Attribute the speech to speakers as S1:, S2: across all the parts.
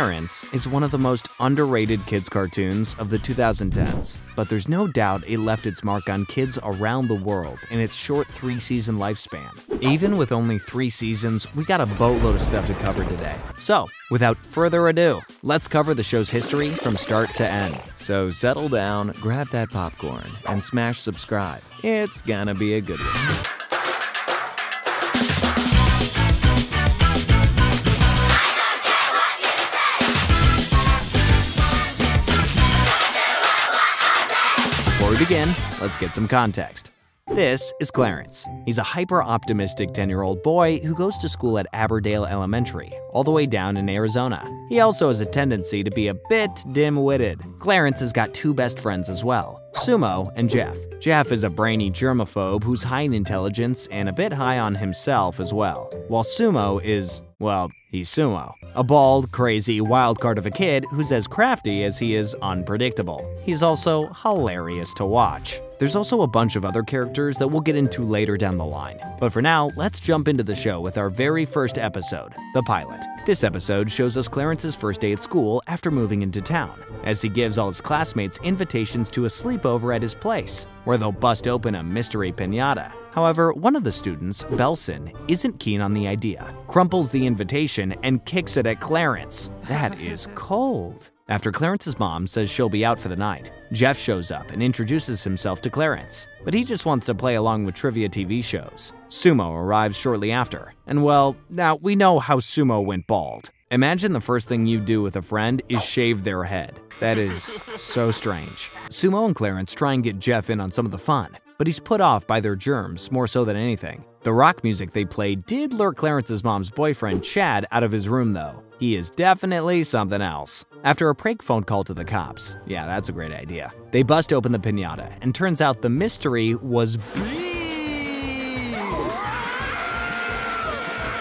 S1: Clarence is one of the most underrated kids' cartoons of the 2010s, but there's no doubt it left its mark on kids around the world in its short 3-season lifespan. Even with only 3 seasons, we got a boatload of stuff to cover today. So, without further ado, let's cover the show's history from start to end. So settle down, grab that popcorn, and smash subscribe. It's gonna be a good one. Before we begin, let's get some context. This is Clarence. He's a hyper-optimistic 10-year-old boy who goes to school at Aberdale Elementary, all the way down in Arizona. He also has a tendency to be a bit dim-witted. Clarence has got 2 best friends as well, Sumo and Jeff. Jeff is a brainy germaphobe who's high in intelligence and a bit high on himself as well, while Sumo is, well, he's Sumo, a bald, crazy wildcard of a kid who's as crafty as he is unpredictable. He's also hilarious to watch. There's also a bunch of other characters that we'll get into later down the line. But for now, let's jump into the show with our very first episode, the pilot. This episode shows us Clarence's first day at school after moving into town, as he gives all his classmates invitations to a sleepover at his place, where they'll bust open a mystery piñata. However, one of the students, Belson, isn't keen on the idea, crumples the invitation, and kicks it at Clarence. That is cold. After Clarence's mom says she'll be out for the night, Jeff shows up and introduces himself to Clarence, but he just wants to play along with trivia TV shows. Sumo arrives shortly after, and well, now we know how Sumo went bald. Imagine the first thing you do with a friend is shave their head. That is so strange. Sumo and Clarence try and get Jeff in on some of the fun, but he's put off by their germs more so than anything. The rock music they played did lure Clarence's mom's boyfriend, Chad, out of his room though. He is definitely something else. After a prank phone call to the cops, yeah, that's a great idea, they bust open the piñata, and turns out the mystery was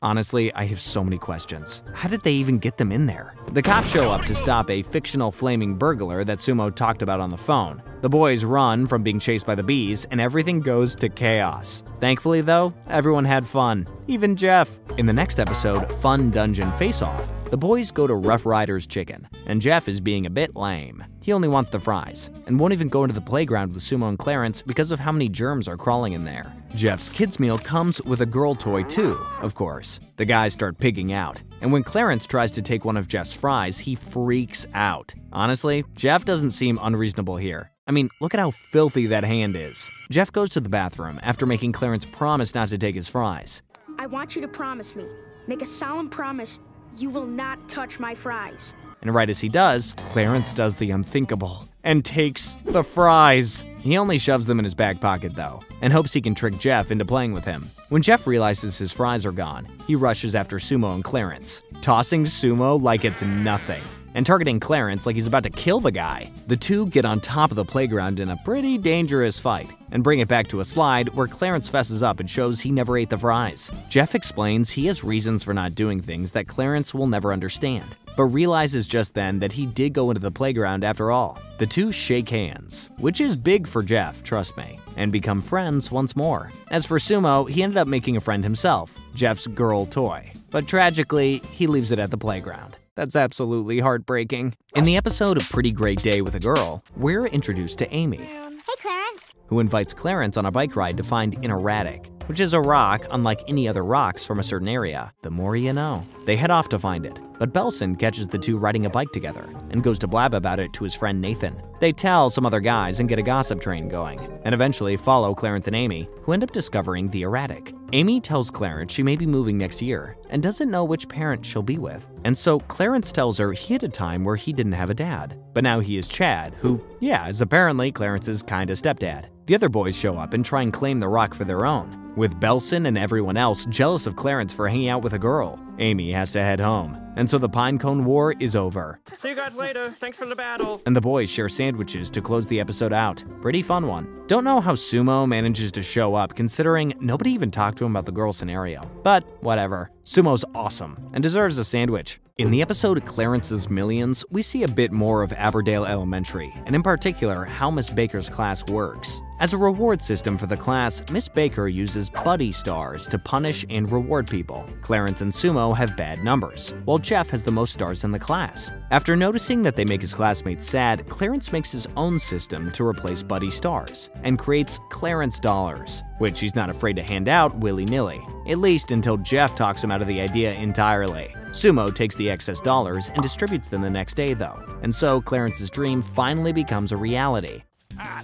S1: Honestly, I have so many questions. How did they even get them in there? The cops show up to stop a fictional flaming burglar that Sumo talked about on the phone. The boys run from being chased by the bees, and everything goes to chaos. Thankfully though, everyone had fun, even Jeff. In the next episode, Fun Dungeon Face-Off, the boys go to Rough Rider's Chicken, and Jeff is being a bit lame. He only wants the fries, and won't even go into the playground with Sumo and Clarence because of how many germs are crawling in there. Jeff's kids' meal comes with a girl toy too, of course. The guys start pigging out, and when Clarence tries to take one of Jeff's fries, he freaks out. Honestly, Jeff doesn't seem unreasonable here. I mean, look at how filthy that hand is. Jeff goes to the bathroom after making Clarence promise not to take his fries.
S2: I want you to promise me. Make a solemn promise you will not touch my fries.
S1: And right as he does, Clarence does the unthinkable and takes the fries. He only shoves them in his back pocket though, and hopes he can trick Jeff into playing with him. When Jeff realizes his fries are gone, he rushes after Sumo and Clarence, tossing Sumo like it's nothing, and targeting Clarence like he's about to kill the guy. The two get on top of the playground in a pretty dangerous fight, and bring it back to a slide where Clarence fesses up and shows he never ate the fries. Jeff explains he has reasons for not doing things that Clarence will never understand, but realizes just then that he did go into the playground after all. The two shake hands, which is big for Jeff, trust me, and become friends once more. As for Sumo, he ended up making a friend himself, Jeff's girl toy, but tragically, he leaves it at the playground. That's absolutely heartbreaking. In the episode A Pretty Great Day with a Girl, we're introduced to Amy,
S3: Hey, Clarence.
S1: who invites Clarence on a bike ride to find an erratic, which is a rock unlike any other rocks from a certain area. The more you know. They head off to find it, but Belson catches the two riding a bike together and goes to blab about it to his friend Nathan. They tell some other guys and get a gossip train going, and eventually follow Clarence and Amy, who end up discovering the erratic. Amy tells Clarence she may be moving next year and doesn't know which parent she'll be with. And so Clarence tells her he had a time where he didn't have a dad, but now he is Chad, who, yeah, is apparently Clarence's kinda stepdad. The other boys show up and try and claim the rock for their own, with Belson and everyone else jealous of Clarence for hanging out with a girl. Amy has to head home, and so the Pinecone War is over.
S4: See you guys later. Thanks for the battle.
S1: And the boys share sandwiches to close the episode out. Pretty fun one. Don't know how Sumo manages to show up considering nobody even talked to him about the girl scenario, but whatever. Sumo's awesome and deserves a sandwich. In the episode Clarence's Millions, we see a bit more of Aberdale Elementary, and in particular, how Miss Baker's class works. As a reward system for the class, Miss Baker uses buddy stars to punish and reward people. Clarence and Sumo have bad numbers, while Jeff has the most stars in the class. After noticing that they make his classmates sad, Clarence makes his own system to replace buddy stars, and creates Clarence dollars, which he's not afraid to hand out willy-nilly, at least until Jeff talks him out of the idea entirely. Sumo takes the excess dollars and distributes them the next day though, and so Clarence's dream finally becomes a reality.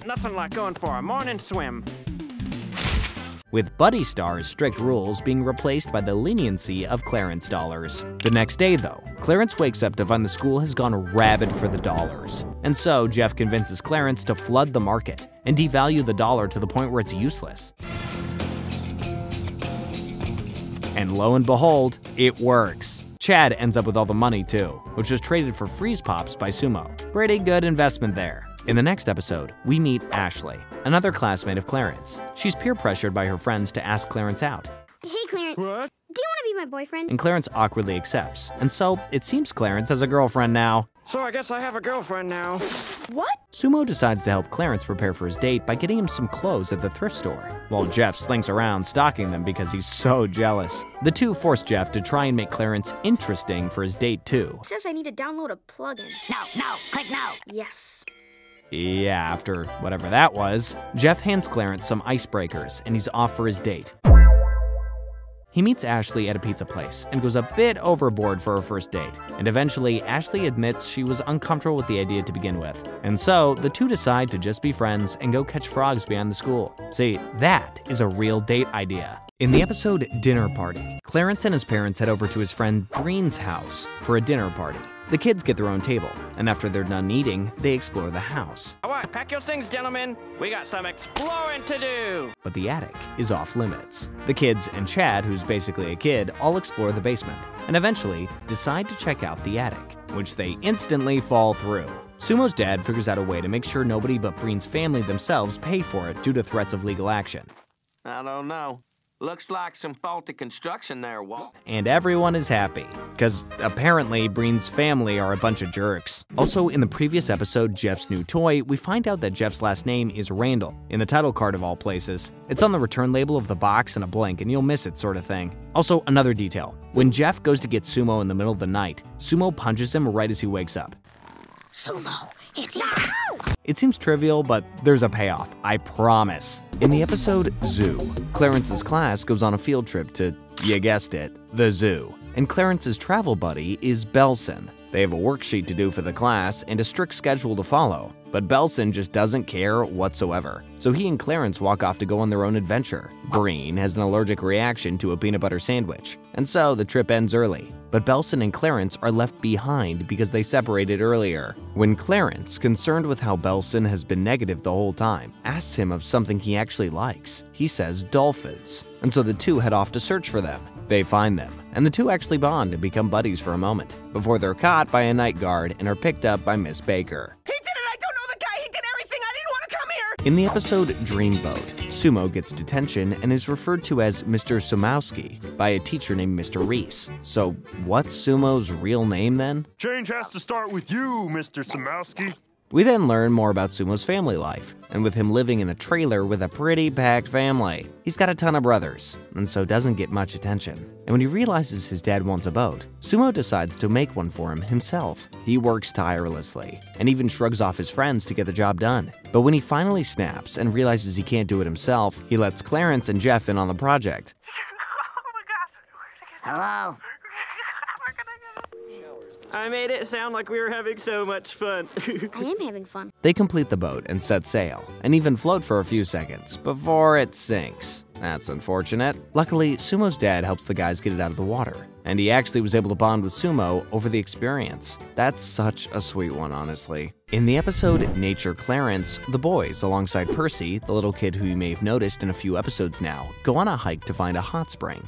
S4: Nothing like going for a morning swim.
S1: With Buddy Star's strict rules being replaced by the leniency of Clarence dollars. The next day though, Clarence wakes up to find the school has gone rabid for the dollars. And so Jeff convinces Clarence to flood the market and devalue the dollar to the point where it's useless. And lo and behold, it works. Chad ends up with all the money too, which was traded for freeze pops by Sumo. Pretty good investment there. In the next episode, we meet Ashley, another classmate of Clarence. She's peer pressured by her friends to ask Clarence out.
S3: Hey, Clarence.
S4: What?
S3: Do you want to be my boyfriend?
S1: And Clarence awkwardly accepts, and so it seems Clarence has a girlfriend now.
S4: So I guess I have a girlfriend now.
S2: What?
S1: Sumo decides to help Clarence prepare for his date by getting him some clothes at the thrift store, while Jeff slinks around stocking them because he's so jealous. The two force Jeff to try and make Clarence interesting for his date too.
S2: It says I need to download a plugin.
S3: No, click no.
S2: Yes.
S1: Yeah, after whatever that was, Jeff hands Clarence some icebreakers and he's off for his date. He meets Ashley at a pizza place and goes a bit overboard for her first date, and eventually Ashley admits she was uncomfortable with the idea to begin with. And so the two decide to just be friends and go catch frogs beyond the school. See, that is a real date idea. In the episode Dinner Party, Clarence and his parents head over to his friend Breen's house for a dinner party. The kids get their own table, and after they're done eating, they explore the house.
S4: All right, pack your things, gentlemen. We got some exploring to do.
S1: But the attic is off limits. The kids and Chad, who's basically a kid, all explore the basement, and eventually decide to check out the attic, which they instantly fall through. Sumo's dad figures out a way to make sure nobody but Breen's family themselves pay for it due to threats of legal action.
S5: I don't know. Looks like some faulty construction there, Walt.
S1: And everyone is happy, because apparently Breen's family are a bunch of jerks. Also, in the previous episode, Jeff's New Toy, we find out that Jeff's last name is Randall, in the title card of all places. It's on the return label of the box in a blank, and you'll miss it sort of thing. Also, another detail. When Jeff goes to get Sumo in the middle of the night, Sumo punches him right as he wakes up.
S3: Sumo, it's you.
S1: It seems trivial, but there's a payoff, I promise. In the episode Zoo, Clarence's class goes on a field trip to, you guessed it, the zoo. And Clarence's travel buddy is Belson. They have a worksheet to do for the class and a strict schedule to follow, but Belson just doesn't care whatsoever. So he and Clarence walk off to go on their own adventure. Breen has an allergic reaction to a peanut butter sandwich, and so the trip ends early. But Belson and Clarence are left behind because they separated earlier. When Clarence, concerned with how Belson has been negative the whole time, asks him of something he actually likes, he says dolphins. And so the two head off to search for them. They find them, and the two actually bond and become buddies for a moment, before they're caught by a night guard and are picked up by Miss Baker.
S5: He did it! I don't know the guy! He did everything! I didn't want to come here!
S1: In the episode Dreamboat, Sumo gets detention and is referred to as Mr. Sumowski by a teacher named Mr. Reese. So what's Sumo's real name then?
S6: Change has to start with you, Mr. Samowski.
S1: We then learn more about Sumo's family life, and with him living in a trailer with a pretty packed family, he's got a ton of brothers, and so doesn't get much attention. And when he realizes his dad wants a boat, Sumo decides to make one for him himself. He works tirelessly, and even shrugs off his friends to get the job done. But when he finally snaps and realizes he can't do it himself, he lets Clarence and Jeff in on the project.
S5: Hello?
S4: I made it sound like we were having so much fun.
S2: I am having fun.
S1: They complete the boat and set sail, and even float for a few seconds before it sinks. That's unfortunate. Luckily, Sumo's dad helps the guys get it out of the water, and he actually was able to bond with Sumo over the experience. That's such a sweet one, honestly. In the episode Nature Clarence, the boys, alongside Percy, the little kid who you may have noticed in a few episodes now, go on a hike to find a hot spring.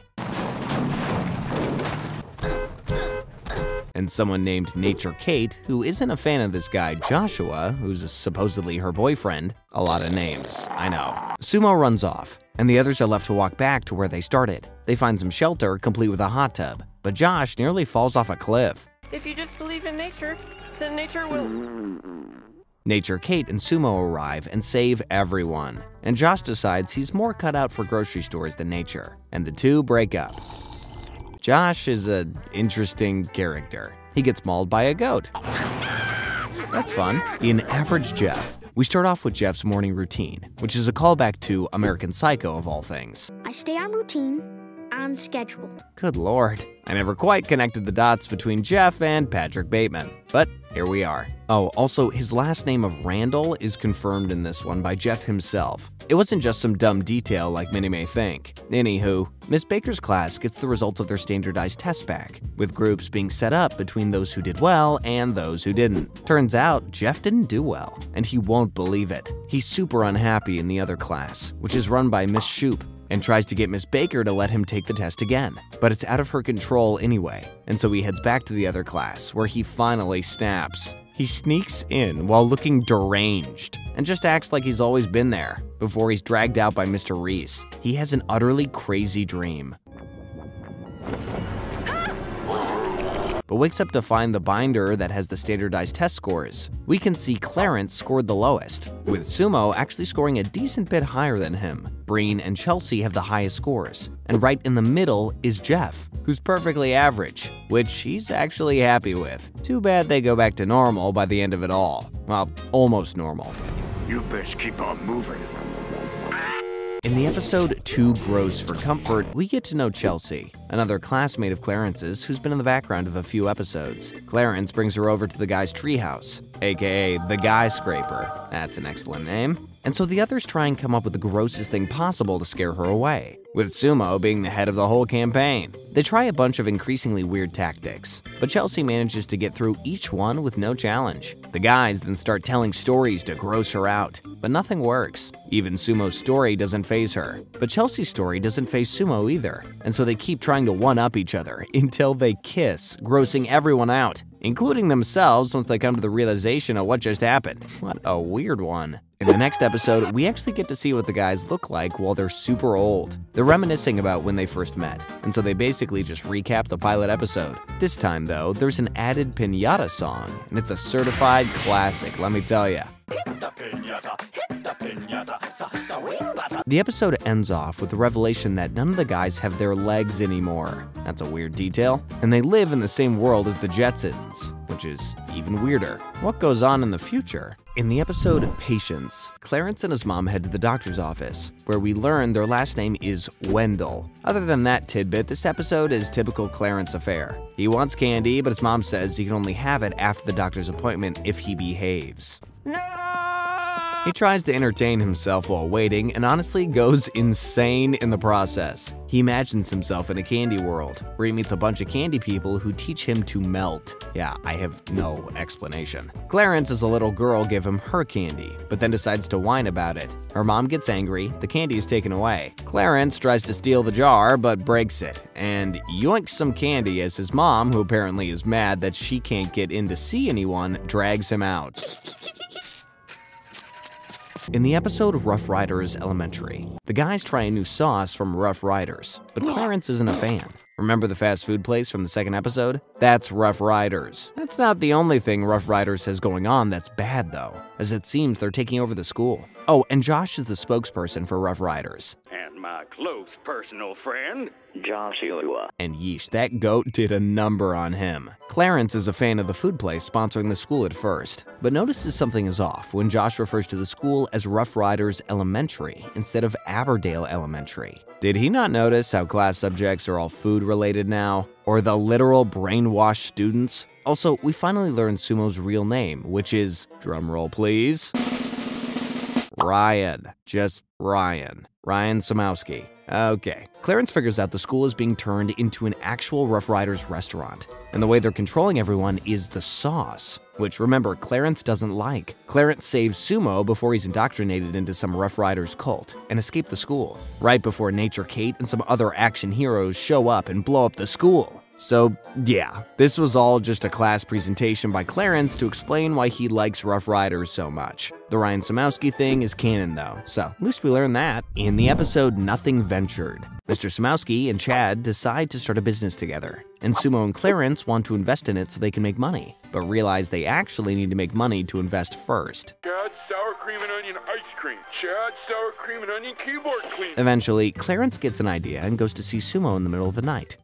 S1: And someone named Nature Kate, who isn't a fan of this guy Joshua, who's supposedly her boyfriend. A lot of names, I know. Sumo runs off, and the others are left to walk back to where they started. They find some shelter, complete with a hot tub, but Josh nearly falls off a cliff.
S4: If you just believe in nature, then nature will...
S1: Nature, Kate, and Sumo arrive and save everyone, and Josh decides he's more cut out for grocery stores than Nature, and the two break up. Josh is an interesting character. He gets mauled by a goat. That's fun. In Average Jeff, we start off with Jeff's morning routine, which is a callback to American Psycho of all things.
S2: I stay on routine, on schedule.
S1: Good lord. I never quite connected the dots between Jeff and Patrick Bateman, but here we are. Oh, also, his last name of Randall is confirmed in this one by Jeff himself. It wasn't just some dumb detail like many may think. Anywho, Miss Baker's class gets the results of their standardized tests back, with groups being set up between those who did well and those who didn't. Turns out, Jeff didn't do well, and he won't believe it. He's super unhappy in the other class, which is run by Miss Shoup, and tries to get Miss Baker to let him take the test again. But it's out of her control anyway, and so he heads back to the other class, where he finally snaps. He sneaks in while looking deranged, and just acts like he's always been there, before he's dragged out by Mr. Reese. He has an utterly crazy dream, but wakes up to find the binder that has the standardized test scores. We can see Clarence scored the lowest, with Sumo actually scoring a decent bit higher than him. Breen and Chelsea have the highest scores, and right in the middle is Jeff, who's perfectly average, which he's actually happy with. Too bad they go back to normal by the end of it all. Well, almost normal.
S6: You best keep on moving.
S1: In the episode Too Gross for Comfort, we get to know Chelsea, another classmate of Clarence's who's been in the background of a few episodes. Clarence brings her over to the guy's treehouse, aka the Guy Scraper. That's an excellent name. And so the others try and come up with the grossest thing possible to scare her away, with Sumo being the head of the whole campaign. They try a bunch of increasingly weird tactics, but Chelsea manages to get through each one with no challenge. The guys then start telling stories to gross her out, but nothing works. Even Sumo's story doesn't faze her, but Chelsea's story doesn't faze Sumo either, and so they keep trying to one-up each other until they kiss, grossing everyone out, including themselves once they come to the realization of what just happened. What a weird one. In the next episode, we actually get to see what the guys look like while they're super old. They're reminiscing about when they first met, and so they basically just recap the pilot episode. This time, though, there's an added piñata song, and it's a certified classic, let me tell ya. The episode ends off with the revelation that none of the guys have their legs anymore. That's a weird detail. And they live in the same world as the Jetsons, which is even weirder. What goes on in the future? In the episode Patience, Clarence and his mom head to the doctor's office, where we learn their last name is Wendell. Other than that tidbit, this episode is typical Clarence affair. He wants candy, but his mom says he can only have it after the doctor's appointment if he behaves.
S4: No!
S1: He tries to entertain himself while waiting and honestly goes insane in the process. He imagines himself in a candy world, where he meets a bunch of candy people who teach him to melt. Yeah, I have no explanation. Clarence, as a little girl, gives him her candy, but then decides to whine about it. Her mom gets angry, the candy is taken away. Clarence tries to steal the jar, but breaks it, and yoinks some candy as his mom, who apparently is mad that she can't get in to see anyone, drags him out. In the episode Rough Riders Elementary, the guys try a new sauce from Rough Riders, but Clarence isn't a fan. Remember the fast food place from the second episode? That's Rough Riders. That's not the only thing Rough Riders has going on that's bad, though, as it seems they're taking over the school. Oh, and Josh is the spokesperson for Rough Riders.
S7: And my close personal friend,
S8: Joshua.
S1: And yeesh, that goat did a number on him. Clarence is a fan of the food place sponsoring the school at first, but notices something is off when Josh refers to the school as Rough Riders Elementary instead of Aberdale Elementary. Did he not notice how class subjects are all food-related now? Or the literal brainwashed students? Also, we finally learned Sumo's real name, which is, drumroll please, Ryan. Just Ryan. Ryan Samowski. Okay. Clarence figures out the school is being turned into an actual Rough Riders restaurant, and the way they're controlling everyone is the sauce, which, remember, Clarence doesn't like. Clarence saves Sumo before he's indoctrinated into some Rough Riders cult and escape the school, right before Nature, Kate, and some other action heroes show up and blow up the school. So yeah, this was all just a class presentation by Clarence to explain why he likes Rough Riders so much. The Ryan Samowski thing is canon though, so at least we learned that. In the episode Nothing Ventured, Mr. Samowski and Chad decide to start a business together, and Sumo and Clarence want to invest in it so they can make money, but realize they actually need to make money to invest first.
S6: Chad, sour cream and onion ice cream. Chad, sour cream and onion keyboard clean.
S1: Eventually, Clarence gets an idea and goes to see Sumo in the middle of the night,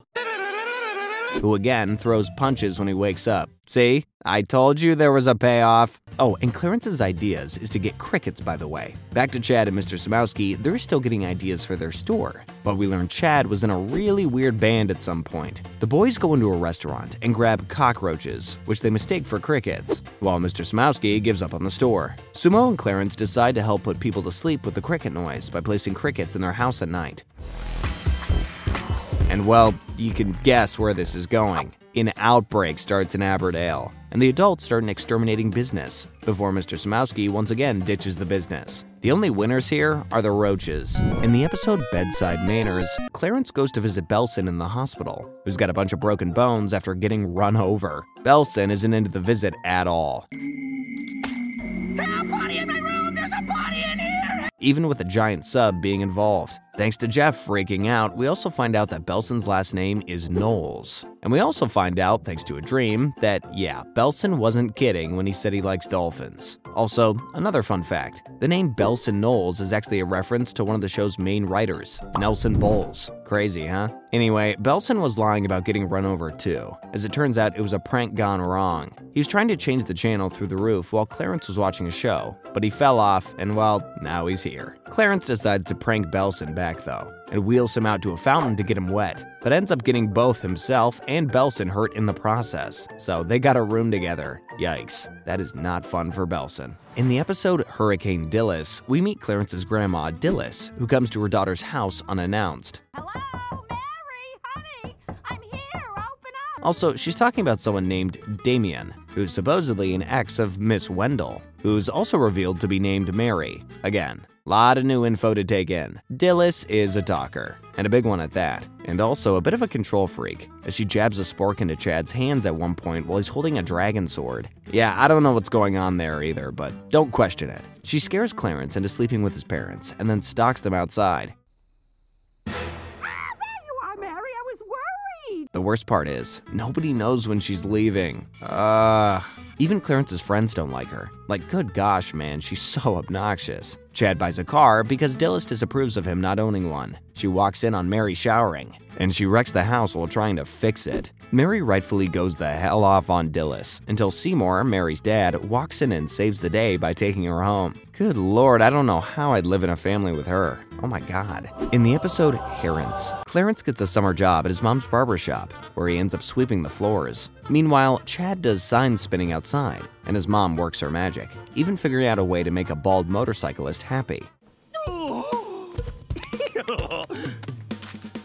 S1: who again throws punches when he wakes up. See? I told you there was a payoff. Oh, and Clarence's ideas is to get crickets, by the way. Back to Chad and Mr. Samowski, they're still getting ideas for their store. But we learned Chad was in a really weird band at some point. The boys go into a restaurant and grab cockroaches, which they mistake for crickets, while Mr. Samowski gives up on the store. Sumo and Clarence decide to help put people to sleep with the cricket noise by placing crickets in their house at night. And well, you can guess where this is going. An outbreak starts in Aberdale, and the adults start an exterminating business, before Mr. Samowski once again ditches the business. The only winners here are the roaches. In the episode Bedside Manners, Clarence goes to visit Belson in the hospital, who's got a bunch of broken bones after getting run over. Belson isn't into the visit at all, even with a giant sub being involved. Thanks to Jeff freaking out, we also find out that Belson's last name is Knowles. And we also find out, thanks to a dream, that yeah, Belson wasn't kidding when he said he likes dolphins. Also, another fun fact, the name Belson Knowles is actually a reference to one of the show's main writers, Nelson Bowles. Crazy, huh? Anyway, Belson was lying about getting run over too. As it turns out, it was a prank gone wrong. He was trying to change the channel through the roof while Clarence was watching a show, but he fell off and well, now he's here. Clarence decides to prank Belson back though, and wheels him out to a fountain to get him wet, but ends up getting both himself and Belson hurt in the process. So they got a room together. Yikes, that is not fun for Belson. In the episode Hurricane Dillis, we meet Clarence's grandma, Dillis, who comes to her daughter's house unannounced.
S8: Hello, Mary, honey, I'm here, open up.
S1: Also, she's talking about someone named Damien, who's supposedly an ex of Miss Wendell, who's also revealed to be named Mary. Again, lot of new info to take in. Dillis is a talker, and a big one at that, and also a bit of a control freak, as she jabs a spork into Chad's hands at one point while he's holding a dragon sword. Yeah, I don't know what's going on there either, but don't question it. She scares Clarence into sleeping with his parents, and then stalks them outside.
S8: There you are, Mary, I was worried.
S1: The worst part is, nobody knows when she's leaving. Even Clarence's friends don't like her. Like, good gosh, man, she's so obnoxious. Chad buys a car because Dillis disapproves of him not owning one. She walks in on Mary showering, and she wrecks the house while trying to fix it. Mary rightfully goes the hell off on Dillis, until Seymour, Mary's dad, walks in and saves the day by taking her home. Good lord, I don't know how I'd live in a family with her. Oh my god. In the episode Herons, Clarence gets a summer job at his mom's barber shop, where he ends up sweeping the floors. Meanwhile, Chad does sign spinning outside, and his mom works her magic, even figuring out a way to make a bald motorcyclist happy.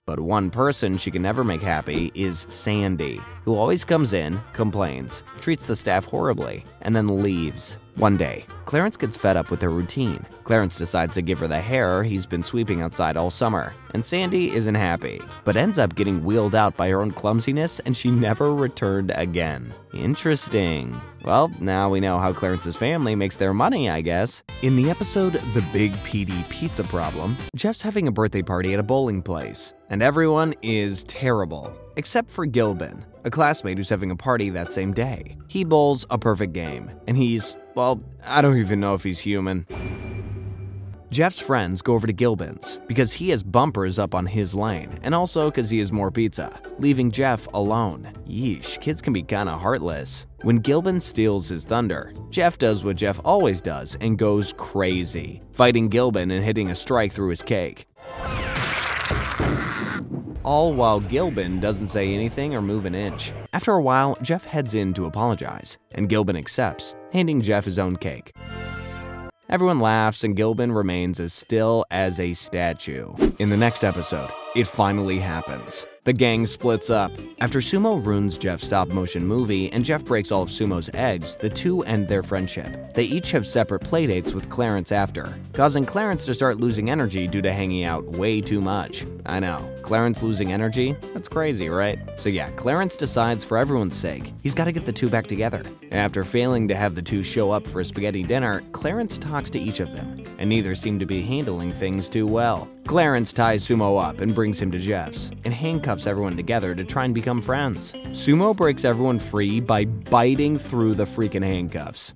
S1: But one person she can never make happy is Sandy, who always comes in, complains, treats the staff horribly, and then leaves. One day, Clarence gets fed up with her routine. Clarence decides to give her the hair he's been sweeping outside all summer, and Sandy isn't happy, but ends up getting wheeled out by her own clumsiness, and she never returned again. Interesting. Well, now we know how Clarence's family makes their money, I guess. In the episode The Big PD Pizza Problem, Jeff's having a birthday party at a bowling place, and everyone is terrible, except for Gilbin, a classmate who's having a party that same day. He bowls a perfect game, and he's, well, I don't even know if he's human. Jeff's friends go over to Gilbin's because he has bumpers up on his lane, and also because he has more pizza, leaving Jeff alone. Yeesh, kids can be kinda heartless. When Gilbin steals his thunder, Jeff does what Jeff always does and goes crazy, fighting Gilbin and hitting a strike through his cake. All while Gilbin doesn't say anything or move an inch. After a while, Jeff heads in to apologize, and Gilbin accepts, handing Jeff his own cake. Everyone laughs, and Gilbin remains as still as a statue. In the next episode, it finally happens. The gang splits up. After Sumo ruins Jeff's stop-motion movie and Jeff breaks all of Sumo's eggs, the two end their friendship. They each have separate playdates with Clarence after, causing Clarence to start losing energy due to hanging out way too much. I know, Clarence losing energy? That's crazy, right? So yeah, Clarence decides for everyone's sake, he's got to get the two back together. After failing to have the two show up for a spaghetti dinner, Clarence talks to each of them, and neither seem to be handling things too well. Clarence ties Sumo up and brings him to Jeff's, and handcuffs everyone together to try and become friends. Sumo breaks everyone free by biting through the freaking handcuffs.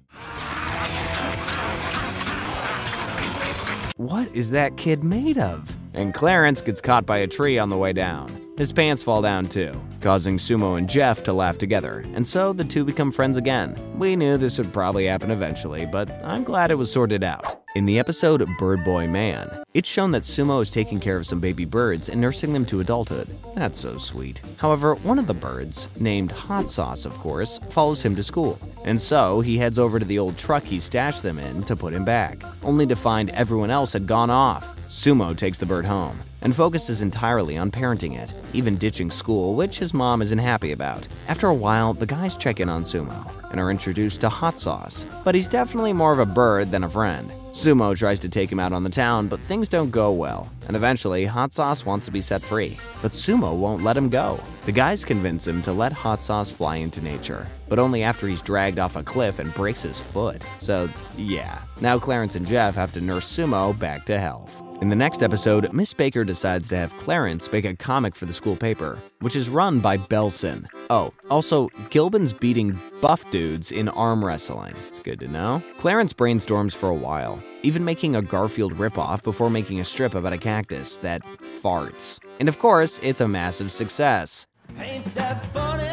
S1: What is that kid made of? And Clarence gets caught by a tree on the way down. His pants fall down too, causing Sumo and Jeff to laugh together, and so the two become friends again. We knew this would probably happen eventually, but I'm glad it was sorted out. In the episode Bird Boy Man, it's shown that Sumo is taking care of some baby birds and nursing them to adulthood. That's so sweet. However, one of the birds, named Hot Sauce of course, follows him to school. And so he heads over to the old truck he stashed them in to put him back, only to find everyone else had gone off. Sumo takes the bird home and focuses entirely on parenting it, even ditching school, which his mom isn't happy about. After a while, the guys check in on Sumo and are introduced to Hot Sauce, but he's definitely more of a bird than a friend. Sumo tries to take him out on the town, but things don't go well, and eventually Hot Sauce wants to be set free, but Sumo won't let him go. The guys convince him to let Hot Sauce fly into nature, but only after he's dragged off a cliff and breaks his foot. So yeah, now Clarence and Jeff have to nurse Sumo back to health. In the next episode, Miss Baker decides to have Clarence make a comic for the school paper, which is run by Belson. Oh, also, Gilbin's beating buff dudes in arm wrestling. It's good to know. Clarence brainstorms for a while, even making a Garfield ripoff before making a strip about a cactus that farts. And of course, it's a massive success.
S9: Ain't that funny?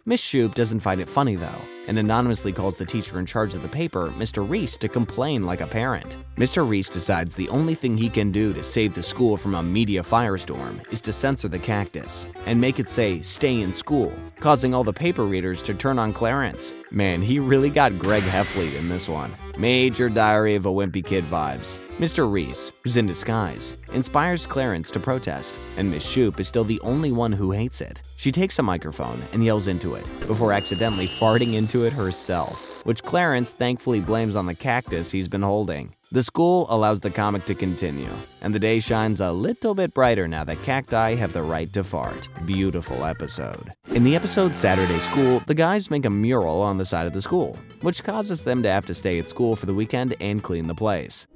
S1: Miss Shoop doesn't find it funny though, and anonymously calls the teacher in charge of the paper, Mr. Reese, to complain like a parent. Mr. Reese decides the only thing he can do to save the school from a media firestorm is to censor the cactus and make it say, "Stay in school," causing all the paper readers to turn on Clarence. Man, he really got Greg Heffley in this one. Major Diary of a Wimpy Kid vibes. Mr. Reese, who's in disguise, inspires Clarence to protest, and Miss Shoop is still the only one who hates it. She takes a microphone and yells into it, before accidentally farting into it herself, which Clarence thankfully blames on the cactus he's been holding. The school allows the comic to continue, and the day shines a little bit brighter now that cacti have the right to fart. Beautiful episode. In the episode Saturday School, the guys make a mural on the side of the school, which causes them to have to stay at school for the weekend and clean the place.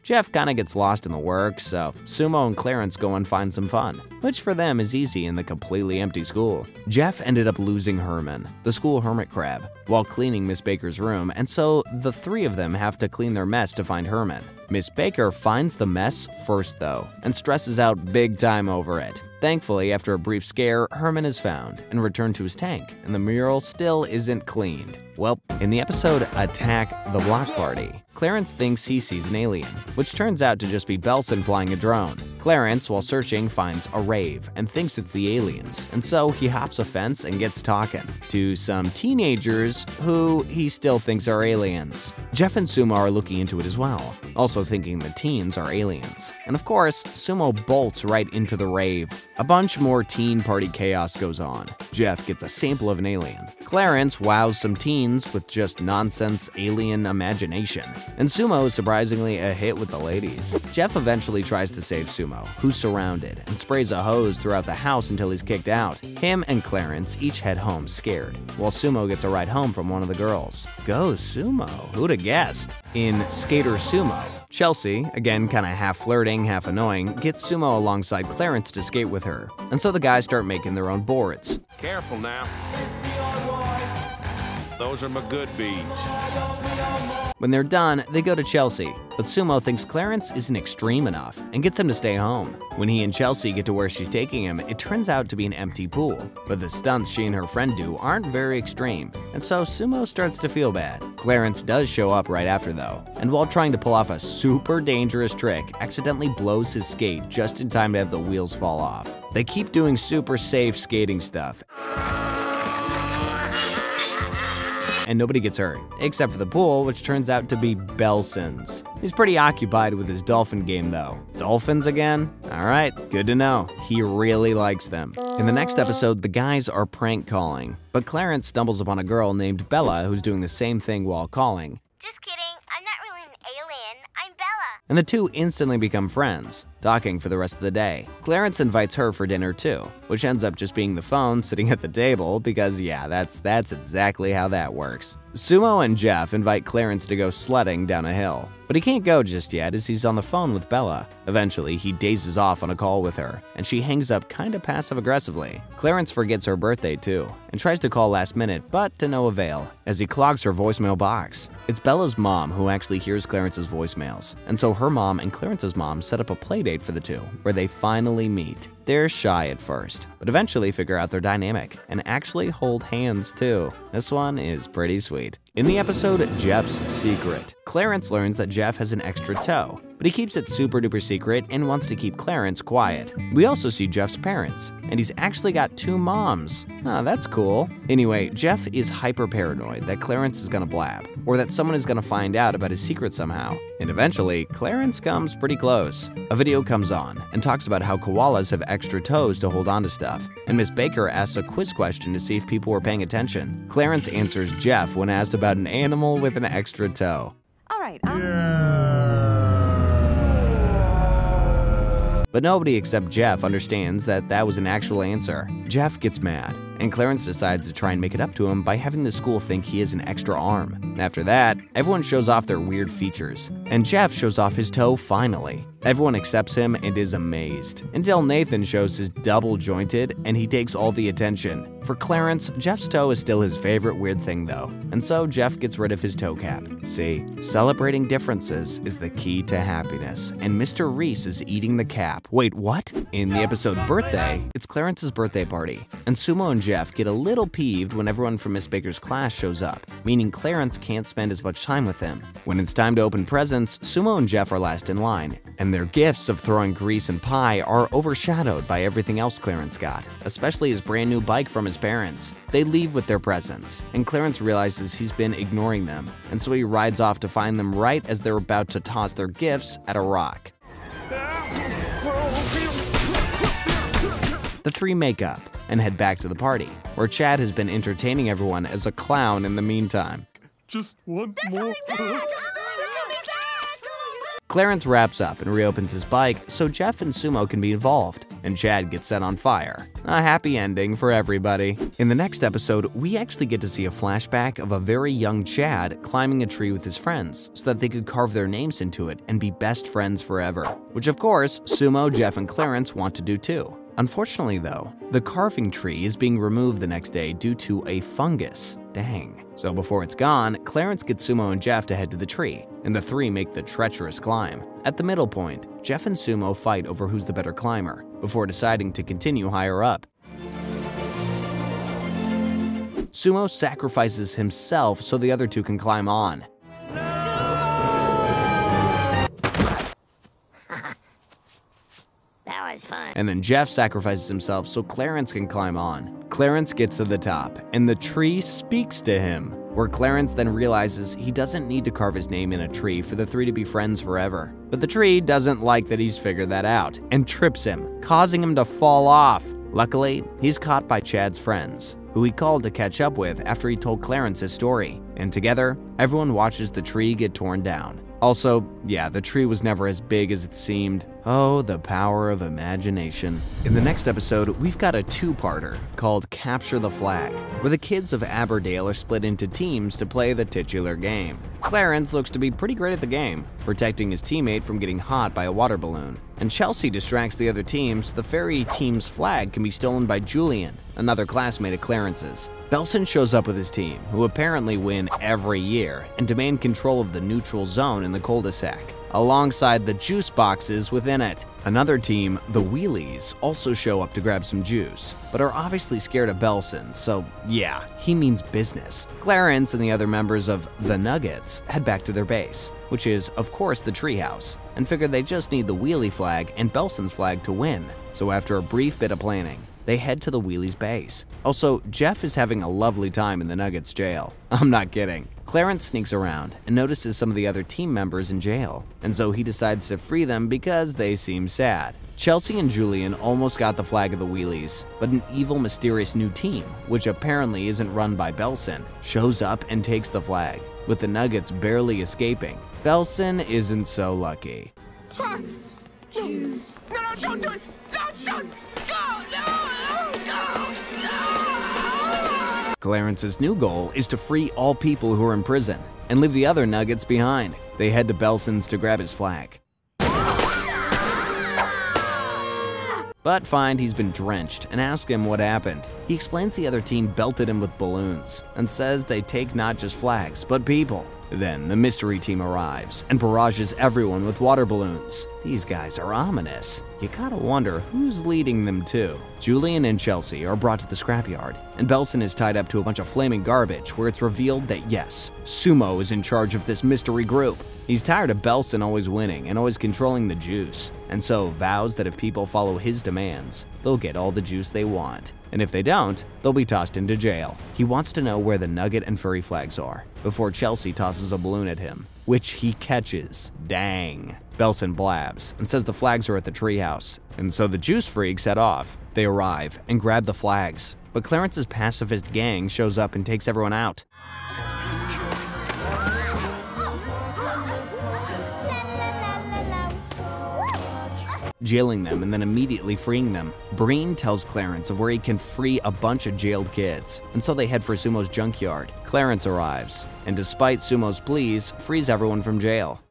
S1: Jeff kinda gets lost in the work, so Sumo and Clarence go and find some fun, which for them is easy in the completely empty school. Jeff ended up losing Herman, the school hermit crab, while cleaning Miss Baker's room, and so the three of them have to clean their mess to find Herman. Miss Baker finds the mess first though, and stresses out big time over it. Thankfully, after a brief scare, Herman is found and returned to his tank, and the mural still isn't cleaned. Well, in the episode Attack the Block Party, Clarence thinks he sees an alien, which turns out to just be Belson flying a drone. Clarence, while searching, finds a rave and thinks it's the aliens, and so he hops a fence and gets talking to some teenagers who he still thinks are aliens. Jeff and Sumo are looking into it as well, also thinking the teens are aliens. And of course, Sumo bolts right into the rave. A bunch more teen party chaos goes on. Jeff gets a sample of an alien. Clarence wows some teens with just nonsense alien imagination. And Sumo is surprisingly a hit with the ladies. Jeff eventually tries to save Sumo, who's surrounded, and sprays a hose throughout the house until he's kicked out. Him and Clarence each head home scared, while Sumo gets a ride home from one of the girls. Go Sumo, who'da guessed? In Skater Sumo, Chelsea, again kinda half flirting, half annoying, gets Sumo alongside Clarence to skate with her, and so the guys start making their own boards.
S5: Careful now. Those are my good beads.
S1: When they're done, they go to Chelsea, but Sumo thinks Clarence isn't extreme enough and gets him to stay home. When he and Chelsea get to where she's taking him, it turns out to be an empty pool, but the stunts she and her friend do aren't very extreme, and so Sumo starts to feel bad. Clarence does show up right after though, and while trying to pull off a super dangerous trick, accidentally blows his skate just in time to have the wheels fall off. They keep doing super safe skating stuff, and nobody gets hurt, except for the pool, which turns out to be Belson's. He's pretty occupied with his dolphin game though. Dolphins again? Alright, good to know. He really likes them. In the next episode, the guys are prank calling, but Clarence stumbles upon a girl named Bella who's doing the same thing while calling.
S3: Just kidding. I'm not really an alien. I'm Bella.
S1: And the two instantly become friends, talking for the rest of the day. Clarence invites her for dinner too, which ends up just being the phone sitting at the table because yeah, that's exactly how that works. Sumo and Jeff invite Clarence to go sledding down a hill, but he can't go just yet as he's on the phone with Bella. Eventually, he dazes off on a call with her, and she hangs up kinda passive-aggressively. Clarence forgets her birthday too, and tries to call last minute, but to no avail, as he clogs her voicemail box. It's Bella's mom who actually hears Clarence's voicemails, and so her mom and Clarence's mom set up a playdate for the two, where they finally meet. They're shy at first, but eventually figure out their dynamic and actually hold hands too. This one is pretty sweet. In the episode Jeff's Secret, Clarence learns that Jeff has an extra toe, but he keeps it super duper secret and wants to keep Clarence quiet. We also see Jeff's parents, and he's actually got 2 moms. Ah, that's cool. Anyway, Jeff is hyper paranoid that Clarence is gonna blab, or that someone is gonna find out about his secret somehow. And eventually, Clarence comes pretty close. A video comes on and talks about how koalas have extra toes to hold on to stuff, and Miss Baker asks a quiz question to see if people were paying attention. Clarence answers Jeff when asked about an animal with an extra toe.
S8: All right,
S1: But nobody except Jeff understands that that was an actual answer. Jeff gets mad, and Clarence decides to try and make it up to him by having the school think he has an extra arm. After that, everyone shows off their weird features, and Jeff shows off his toe finally. Everyone accepts him and is amazed, until Nathan shows his double-jointed and he takes all the attention. For Clarence, Jeff's toe is still his favorite weird thing though, and so Jeff gets rid of his toe cap. See, celebrating differences is the key to happiness, and Mr. Reese is eating the cap. Wait, what? In the episode Birthday, it's Clarence's birthday party, and Sumo and Jeff get a little peeved when everyone from Miss Baker's class shows up, meaning Clarence can't spend as much time with them. When it's time to open presents, Sumo and Jeff are last in line, and their gifts of throwing grease and pie are overshadowed by everything else Clarence got, especially his brand new bike from his parents. They leave with their presents, and Clarence realizes he's been ignoring them, and so he rides off to find them right as they're about to toss their gifts at a rock. The three make up and head back to the party, where Chad has been entertaining everyone as a clown in the meantime.
S6: Just once more.
S1: Clarence wraps up and reopens his bike so Jeff and Sumo can be involved, and Chad gets set on fire. A happy ending for everybody. In the next episode, we actually get to see a flashback of a very young Chad climbing a tree with his friends so that they could carve their names into it and be best friends forever, which of course, Sumo, Jeff, and Clarence want to do too. Unfortunately though, the carving tree is being removed the next day due to a fungus. Dang. So before it's gone, Clarence gets Sumo and Jeff to head to the tree, and the three make the treacherous climb. At the middle point, Jeff and Sumo fight over who's the better climber, before deciding to continue higher up. Sumo sacrifices himself so the other two can climb on.
S3: That was fun.
S1: And then Jeff sacrifices himself so Clarence can climb on. Clarence gets to the top, and the tree speaks to him, where Clarence then realizes he doesn't need to carve his name in a tree for the three to be friends forever. But the tree doesn't like that he's figured that out, and trips him, causing him to fall off. Luckily, he's caught by Chad's friends, who he called to catch up with after he told Clarence his story, and together, everyone watches the tree get torn down. Also, yeah, the tree was never as big as it seemed. Oh, the power of imagination. In the next episode, we've got a two-parter called Capture the Flag, where the kids of Aberdale are split into teams to play the titular game. Clarence looks to be pretty great at the game, protecting his teammate from getting hot by a water balloon. And Chelsea distracts the other team so the fairy team's flag can be stolen by Julian, another classmate of Clarence's. Belson shows up with his team, who apparently win every year and demand control of the neutral zone in the cul-de-sac, alongside the juice boxes within it. Another team, the Wheelies, also show up to grab some juice, but are obviously scared of Belson, so yeah, he means business. Clarence and the other members of the Nuggets head back to their base, which is, of course, the treehouse, and figure they just need the Wheelie flag and Belson's flag to win. So after a brief bit of planning, they head to the Wheelie's base. Also, Jeff is having a lovely time in the Nuggets jail. I'm not kidding. Clarence sneaks around and notices some of the other team members in jail, and so he decides to free them because they seem sad. Chelsea and Julian almost got the flag of the Wheelies, but an evil, mysterious new team, which apparently isn't run by Belson, shows up and takes the flag, with the Nuggets barely escaping. Belson isn't so lucky.
S9: Juice. No, don't do it! No, don't! No!
S1: Clarence's new goal is to free all people who are in prison and leave the other Nuggets behind. They head to Belson's to grab his flag, but find he's been drenched and ask him what happened. He explains the other team belted him with balloons and says they take not just flags, but people. Then the mystery team arrives and barrages everyone with water balloons. These guys are ominous. You gotta wonder who's leading them to. Julian and Chelsea are brought to the scrapyard, and Belson is tied up to a bunch of flaming garbage where it's revealed that yes, Sumo is in charge of this mystery group. He's tired of Belson always winning and always controlling the juice, and so vows that if people follow his demands, they'll get all the juice they want. And if they don't, they'll be tossed into jail. He wants to know where the Nugget and furry flags are before Chelsea tosses a balloon at him, which he catches. Dang. Belson blabs and says the flags are at the treehouse, and so the juice freaks head off. They arrive and grab the flags, but Clarence's pacifist gang shows up and takes everyone out. Jailing them and then immediately freeing them. Breen tells Clarence of where he can free a bunch of jailed kids, and so they head for Sumo's junkyard. Clarence arrives, and despite Sumo's pleas, frees everyone from jail.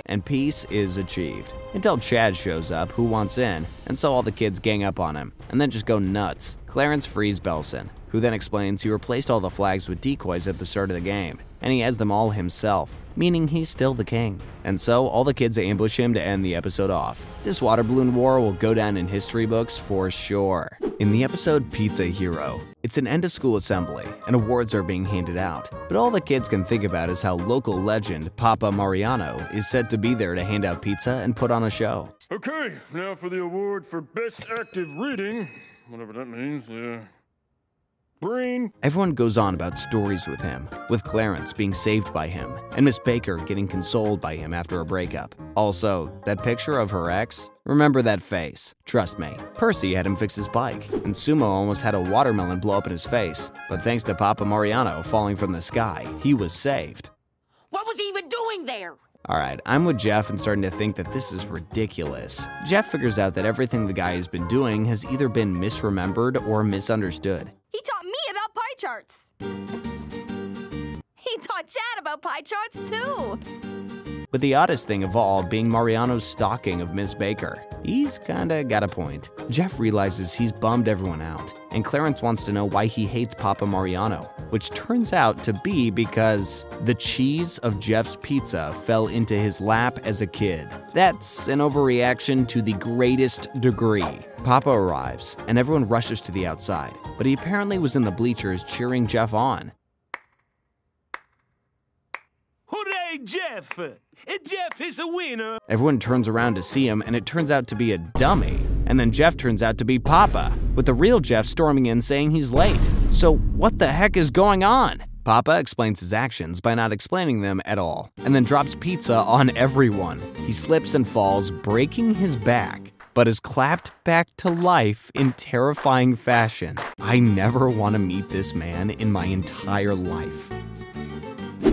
S1: And peace is achieved, until Chad shows up, who wants in, and so all the kids gang up on him, and then just go nuts. Clarence frees Belson, who then explains he replaced all the flags with decoys at the start of the game, and he has them all himself, meaning he's still the king. And so all the kids ambush him to end the episode off. This water balloon war will go down in history books for sure. In the episode Pizza Hero, it's an end-of-school assembly, and awards are being handed out. But all the kids can think about is how local legend Papa Mariano is said to be there to hand out pizza and put on a show.
S6: Okay, now for the award for Best Active Reading, whatever that means, Breen.
S1: Everyone goes on about stories with him, with Clarence being saved by him, and Miss Baker getting consoled by him after a breakup. Also, that picture of her ex? Remember that face. Trust me. Percy had him fix his bike, and Sumo almost had a watermelon blow up in his face. But thanks to Papa Mariano falling from the sky, he was saved.
S9: What was he even doing there?
S1: Alright, I'm with Jeff and starting to think that this is ridiculous. Jeff figures out that everything the guy has been doing has either been misremembered or misunderstood.
S10: He taught me about pie charts. He taught Chad about pie charts too.
S1: But the oddest thing of all being Mariano's stalking of Miss Baker. He's kinda got a point. Jeff realizes he's bummed everyone out, and Clarence wants to know why he hates Papa Mariano, which turns out to be because the cheese of Jeff's pizza fell into his lap as a kid. That's an overreaction to the greatest degree. Papa arrives, and everyone rushes to the outside, but he apparently was in the bleachers cheering Jeff on.
S11: Hooray, Jeff! Jeff is a winner!
S1: Everyone turns around to see him, and it turns out to be a dummy. And then Jeff turns out to be Papa, with the real Jeff storming in saying he's late. So what the heck is going on? Papa explains his actions by not explaining them at all, and then drops pizza on everyone. He slips and falls, breaking his back, but is clapped back to life in terrifying fashion. I never want to meet this man in my entire life.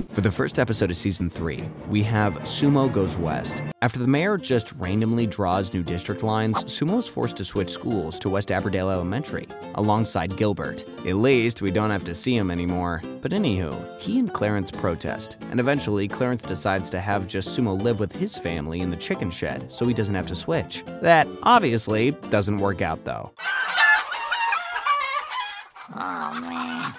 S1: For the first episode of Season 3, we have Sumo Goes West. After the mayor just randomly draws new district lines, Sumo is forced to switch schools to West Aberdale Elementary, alongside Gilbert. At least we don't have to see him anymore. But anywho, he and Clarence protest, and eventually Clarence decides to have just Sumo live with his family in the chicken shed so he doesn't have to switch. That obviously doesn't work out though.
S9: Oh, man.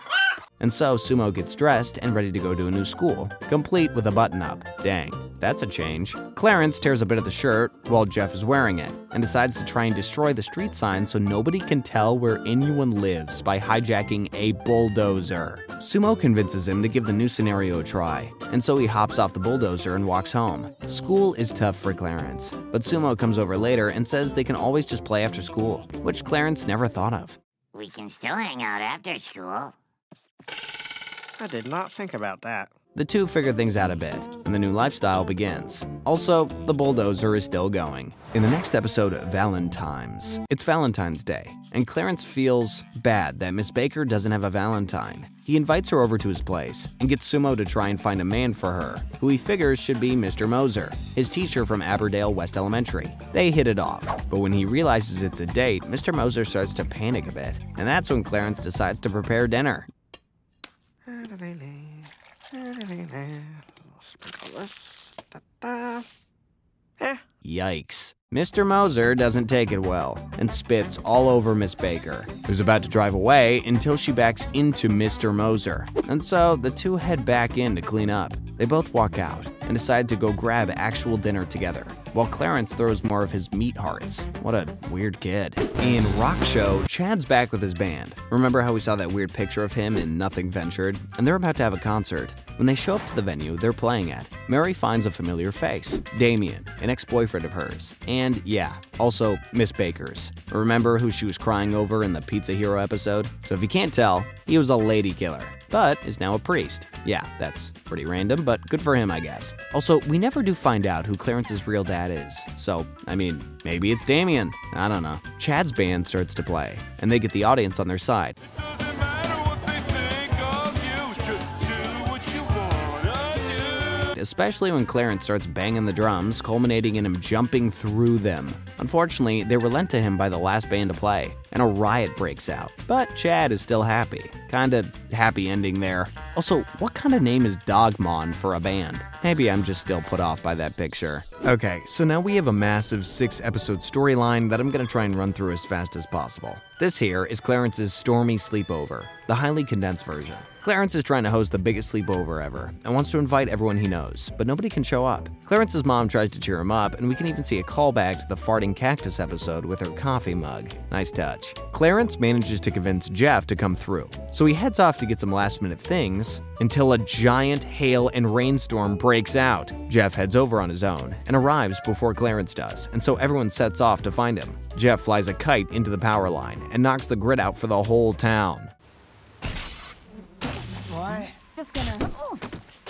S1: And so Sumo gets dressed and ready to go to a new school, complete with a button-up. Dang, that's a change. Clarence tears a bit of the shirt while Jeff is wearing it, and decides to try and destroy the street sign so nobody can tell where anyone lives by hijacking a bulldozer. Sumo convinces him to give the new scenario a try, and so he hops off the bulldozer and walks home. School is tough for Clarence, but Sumo comes over later and says they can always just play after school, which Clarence never thought of.
S12: We can still hang out after school.
S4: I did not think about that.
S1: The two figure things out a bit, and the new lifestyle begins. Also, the bulldozer is still going. In the next episode, Valentine's. It's Valentine's Day, and Clarence feels bad that Miss Baker doesn't have a Valentine. He invites her over to his place, and gets Sumo to try and find a man for her, who he figures should be Mr. Moser, his teacher from Aberdale West Elementary. They hit it off, but when he realizes it's a date, Mr. Moser starts to panic a bit, and that's when Clarence decides to prepare dinner. Yikes. Mr. Moser doesn't take it well and spits all over Miss Baker, who's about to drive away until she backs into Mr. Moser. And so the two head back in to clean up. They both walk out and decide to go grab actual dinner together, while Clarence throws more of his meat hearts. What a weird kid. In Rock Show, Chad's back with his band. Remember how we saw that weird picture of him in Nothing Ventured? And they're about to have a concert. When they show up to the venue they're playing at, Mary finds a familiar face, Damien, an ex-boyfriend of hers. And yeah, also Miss Baker's. Remember who she was crying over in the Pizza Hero episode? So if you can't tell, he was a lady killer, but is now a priest. Yeah, that's pretty random, but good for him, I guess. Also, we never do find out who Clarence's real dad is. So, I mean, maybe it's Damien. I don't know. Chad's band starts to play, and they get the audience on their side. Especially when Clarence starts banging the drums, culminating in him jumping through them. Unfortunately, they were lent to him by the last band to play, and a riot breaks out. But Chad is still happy. Kinda happy ending there. Also, what kind of name is Dogmon for a band? Maybe I'm just still put off by that picture. Okay, so now we have a massive 6-episode storyline that I'm gonna try and run through as fast as possible. This here is Clarence's stormy sleepover, the highly condensed version. Clarence is trying to host the biggest sleepover ever and wants to invite everyone he knows, but nobody can show up. Clarence's mom tries to cheer him up, and we can even see a callback to the farting cactus episode with her coffee mug. Nice touch. Clarence manages to convince Jeff to come through, so he heads off to get some last-minute things until a giant hail and rainstorm breaks out. Jeff heads over on his own and arrives before Clarence does, and so everyone sets off to find him. Jeff flies a kite into the power line and knocks the grid out for the whole town.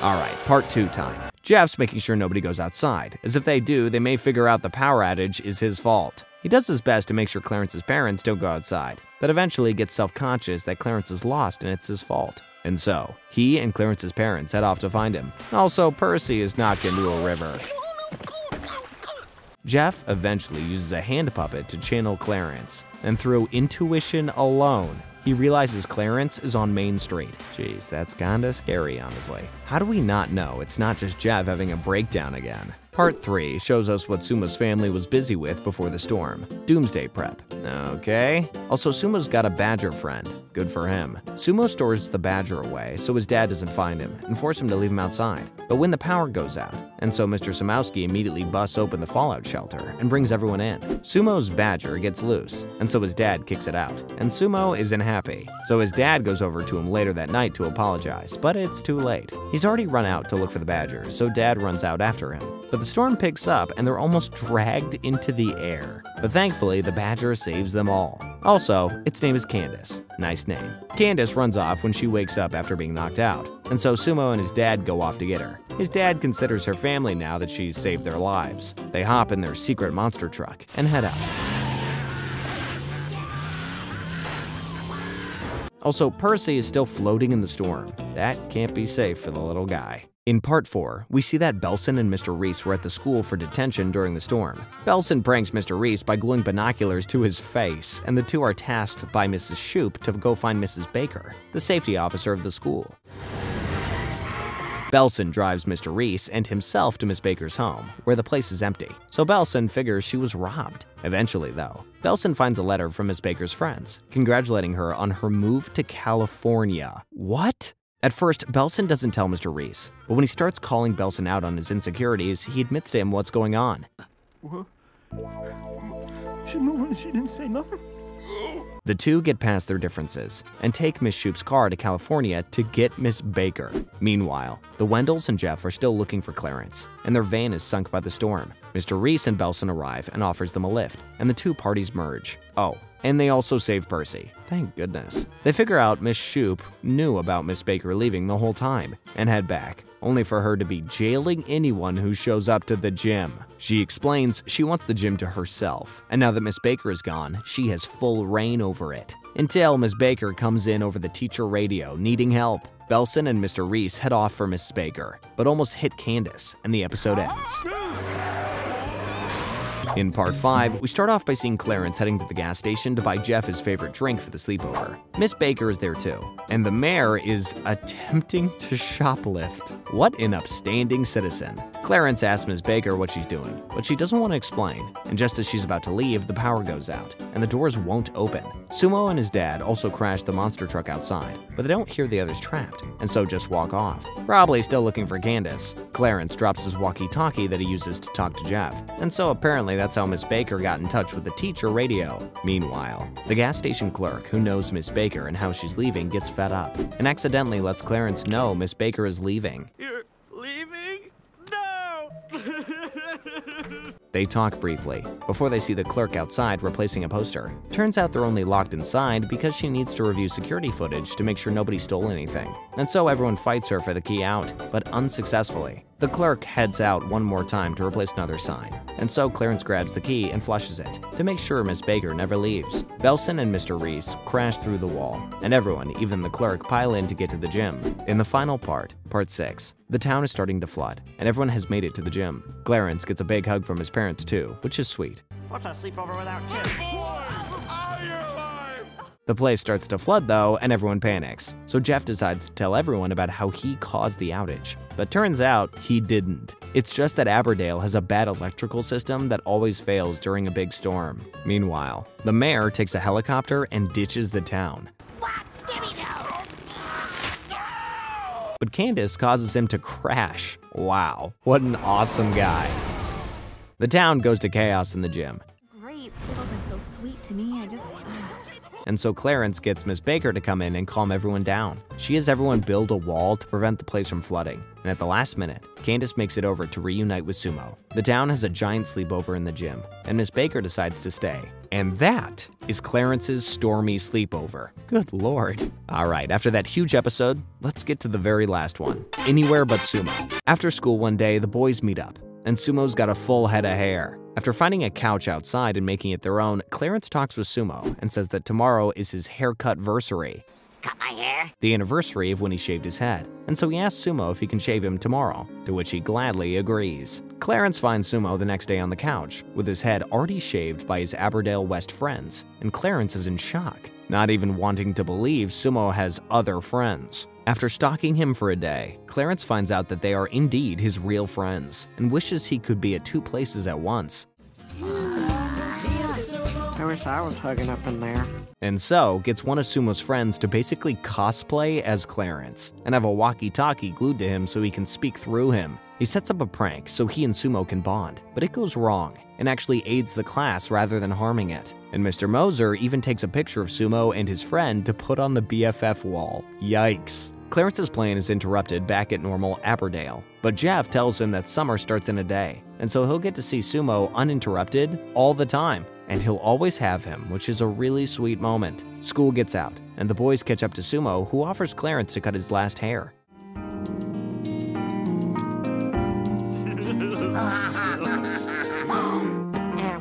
S1: Alright, part 2 time. Jeff's making sure nobody goes outside, as if they do, they may figure out the power outage is his fault. He does his best to make sure Clarence's parents don't go outside, but eventually gets self-conscious that Clarence is lost and it's his fault. And so, he and Clarence's parents head off to find him. Also, Percy is knocked into a river. Jeff eventually uses a hand puppet to channel Clarence, and through intuition alone, he realizes Clarence is on Main Street. Jeez, that's kinda scary, honestly. How do we not know it's not just Jeff having a breakdown again? Part 3 shows us what Sumo's family was busy with before the storm. Doomsday prep. Okay. Also, Sumo's got a badger friend. Good for him. Sumo stores the badger away so his dad doesn't find him and force him to leave him outside. But when the power goes out, and so Mr. Samowski immediately busts open the fallout shelter and brings everyone in. Sumo's badger gets loose, and so his dad kicks it out. And Sumo isn't happy. So his dad goes over to him later that night to apologize, but it's too late. He's already run out to look for the badger, so dad runs out after him. But the storm picks up and they're almost dragged into the air. But thankfully, the badger saves them all. Also, its name is Candace. Nice name. Candace runs off when she wakes up after being knocked out, and so Sumo and his dad go off to get her. His dad considers her family now that she's saved their lives. They hop in their secret monster truck and head out. Also, Percy is still floating in the storm. That can't be safe for the little guy. In part 4, we see that Belson and Mr. Reese were at the school for detention during the storm. Belson pranks Mr. Reese by gluing binoculars to his face, and the two are tasked by Mrs. Shoup to go find Mrs. Baker, the safety officer of the school. Belson drives Mr. Reese and himself to Miss Baker's home, where the place is empty, so Belson figures she was robbed. Eventually, though, Belson finds a letter from Miss Baker's friends, congratulating her on her move to California. What? At first, Belson doesn't tell Mr. Reese, but when he starts calling Belson out on his insecurities, he admits to him what's going on.
S6: What? She moved and she didn't say nothing?
S1: The two get past their differences and take Miss Shoop's car to California to get Miss Baker. Meanwhile, the Wendells and Jeff are still looking for Clarence, and their van is sunk by the storm. Mr. Reese and Belson arrive and offers them a lift, and the two parties merge. Oh, and they also save Percy. Thank goodness. They figure out Miss Shoop knew about Miss Baker leaving the whole time and head back, only for her to be jailing anyone who shows up to the gym. She explains she wants the gym to herself, and now that Miss Baker is gone, she has full reign over it. Until Miss Baker comes in over the teacher radio needing help. Belson and Mr. Reese head off for Miss Baker, but almost hit Candace, and the episode ends. In part 5, we start off by seeing Clarence heading to the gas station to buy Jeff his favorite drink for the sleepover. Miss Baker is there too, and the mayor is attempting to shoplift. What an upstanding citizen. Clarence asks Miss Baker what she's doing, but she doesn't want to explain, and just as she's about to leave, the power goes out, and the doors won't open. Sumo and his dad also crash the monster truck outside, but they don't hear the others trapped, and so just walk off, probably still looking for Candace. Clarence drops his walkie-talkie that he uses to talk to Jeff, and so apparently that's how Miss Baker got in touch with the teacher radio. Meanwhile, the gas station clerk, who knows Miss Baker and how she's leaving, gets fed up and accidentally lets Clarence know Miss Baker is leaving.
S11: You're leaving? No!
S1: They talk briefly before they see the clerk outside replacing a poster. Turns out they're only locked inside because she needs to review security footage to make sure nobody stole anything. And so everyone fights her for the key out, but unsuccessfully. The clerk heads out one more time to replace another sign, and so Clarence grabs the key and flushes it to make sure Miss Baker never leaves. Belson and Mr. Reese crash through the wall, and everyone, even the clerk, pile in to get to the gym. In the final part, part 6, the town is starting to flood, and everyone has made it to the gym. Clarence gets a big hug from his parents too, which is sweet.
S4: What's a sleepover without kids?
S1: The place starts to flood though, and everyone panics. So Jeff decides to tell everyone about how he caused the outage. But turns out he didn't. It's just that Aberdale has a bad electrical system that always fails during a big storm. Meanwhile, the mayor takes a helicopter and ditches the town. But Candace causes him to crash. Wow, what an awesome guy. The town goes to chaos in the gym.
S10: Great, they've all been so sweet to me.
S1: And so Clarence gets Miss Baker to come in and calm everyone down. She has everyone build a wall to prevent the place from flooding. And at the last minute, Candace makes it over to reunite with Sumo. The town has a giant sleepover in the gym, and Miss Baker decides to stay. And that is Clarence's stormy sleepover. Good lord. Alright, after that huge episode, let's get to the very last one. Anywhere but Sumo. After school one day, the boys meet up, and Sumo's got a full head of hair. After finding a couch outside and making it their own, Clarence talks with Sumo and says that tomorrow is his haircut-versary.
S12: Cut my hair?
S1: The anniversary of when he shaved his head, and so he asks Sumo if he can shave him tomorrow, to which he gladly agrees. Clarence finds Sumo the next day on the couch, with his head already shaved by his Aberdale West friends, and Clarence is in shock, not even wanting to believe Sumo has other friends. After stalking him for a day, Clarence finds out that they are indeed his real friends, and wishes he could be at two places at once.
S4: I wish I was hugging up in there.
S1: And so gets one of Sumo's friends to basically cosplay as Clarence, and have a walkie-talkie glued to him so he can speak through him. He sets up a prank so he and Sumo can bond, but it goes wrong, and actually aids the class rather than harming it. And Mr. Moser even takes a picture of Sumo and his friend to put on the BFF wall. Yikes. Clarence's plan is interrupted back at normal Aberdale, but Jeff tells him that summer starts in a day, and so he'll get to see Sumo uninterrupted all the time, and he'll always have him, which is a really sweet moment. School gets out, and the boys catch up to Sumo, who offers Clarence to cut his last hair.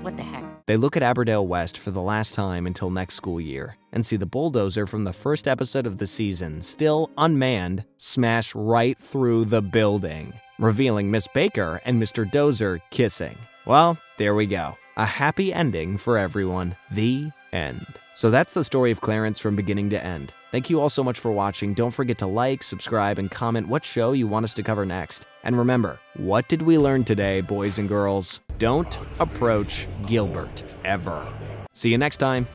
S9: What the heck?
S1: They look at Aberdale West for the last time until next school year, and see the bulldozer from the first episode of the season, still unmanned, smash right through the building, revealing Miss Baker and Mr. Dozer kissing. Well, there we go. A happy ending for everyone. The end. So that's the story of Clarence from beginning to end. Thank you all so much for watching. Don't forget to like, subscribe, and comment what show you want us to cover next. And remember, what did we learn today, boys and girls? Don't approach Gilbert, ever. See you next time.